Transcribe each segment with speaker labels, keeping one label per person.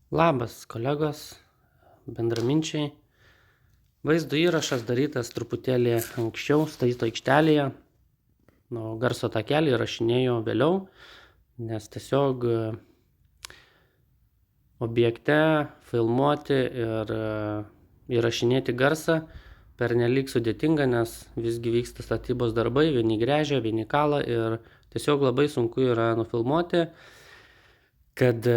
Speaker 1: Labas, kolegos, bendraminčiai. Vaizdo įrašas darytas truputėlį anksčiau, statyto aikštelėje. Garso takelį įrašinėjau vėliau, nes tiesiog objekte filmuoti ir įrašinėti garsą pernelyg sudėtinga, nes visgi vyksta statybos darbai, vieni gręžia, vieni kala ir tiesiog labai sunku yra nufilmuoti, kad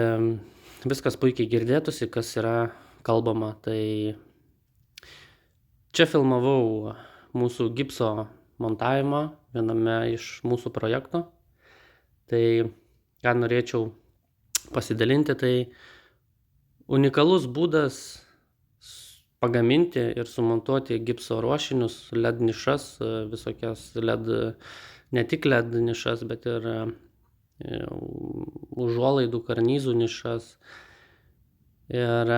Speaker 1: viskas puikiai girdėtųsi, kas yra kalbama. Tai čia filmavau mūsų gipso montavimą viename iš mūsų projektų. Tai ką norėčiau pasidalinti, tai unikalus būdas pagaminti ir sumontuoti gipso ruošinius, LED nišas, visokias LED, ne tik LED nišas, bet ir užuolaidų, karnizų nišas. Ir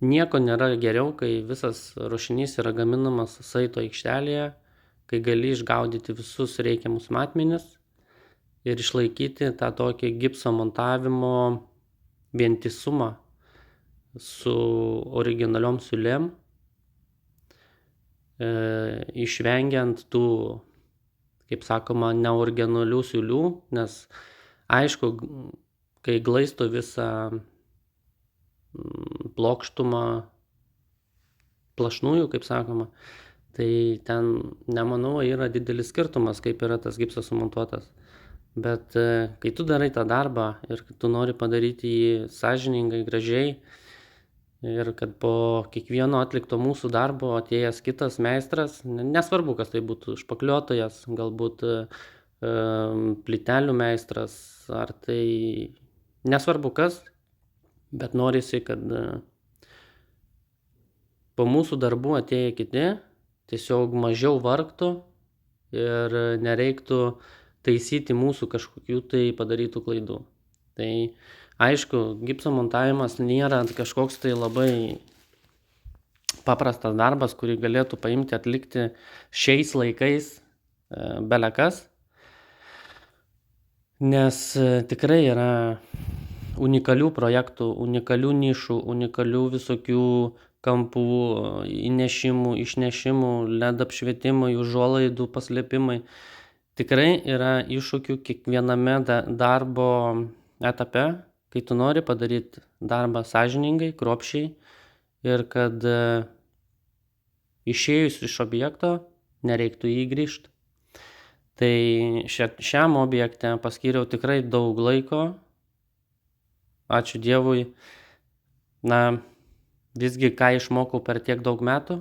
Speaker 1: nieko nėra geriau, kai visas ruošinys yra gaminamas saito aikštelėje, kai gali išgaudyti visus reikiamus matmenis ir išlaikyti tą tokį gipso montavimo vientisumą su originaliom siūlėm, išvengiant tų, kaip sakoma, neoriginalių siūlių, nes aišku, kai glaisto visą plokštumą plašnųjų, kaip sakoma, tai ten, nemanau, yra didelis skirtumas, kaip yra tas gipsas sumontuotas. Bet kai tu darai tą darbą ir tu nori padaryti jį sąžiningai, gražiai, ir kad po kiekvieno atlikto mūsų darbo atėjęs kitas meistras, nesvarbu, kas tai būtų, špakliuotojas, galbūt plytelių meistras, ar tai nesvarbu kas, bet norisi, kad po mūsų darbų atėję kiti tiesiog mažiau vargtų ir nereiktų taisyti mūsų kažkokių tai padarytų klaidų. Tai aišku, gipso montavimas nėra kažkoks tai labai paprastas darbas, kurį galėtų paimti atlikti šiais laikais belekas, nes tikrai yra unikalių projektų, unikalių nišų, unikalių visokių kampų, įnešimų, išnešimų, LED apšvietimai, užuolaidų paslėpimai. Tikrai yra iššūkių kiekviename darbo etape, kai tu nori padaryti darbą sąžiningai, kruopščiai ir kad išėjus iš objekto nereiktų jį grįžti. Tai šiam objekte paskyriau tikrai daug laiko. Ačiū Dievui. Visgi ką išmokau per tiek daug metų,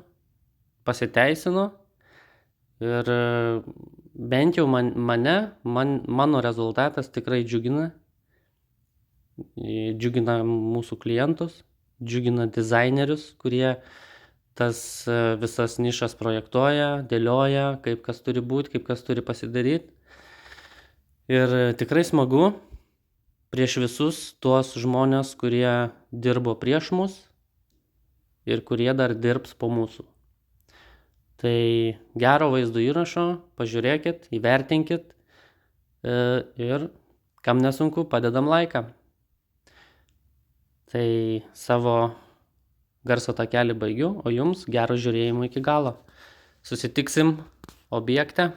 Speaker 1: pasiteisino ir bent jau mano rezultatas tikrai džiugina. Džiugina mūsų klientus, džiugina dizainerius, kurie tas visas nišas projektuoja, dėlioja, kaip kas turi būti, kaip kas turi pasidaryti. Ir tikrai smagu prieš visus tuos žmonės, kurie dirbo prieš mus ir kurie dar dirbs po mūsų. Tai gero vaizdo įrašo, pažiūrėkit, įvertinkit ir kam nesunku, padedam laiką. Tai savo garso takelį baigiu, o jums gero žiūrėjimo iki galo. Susitiksim objekte.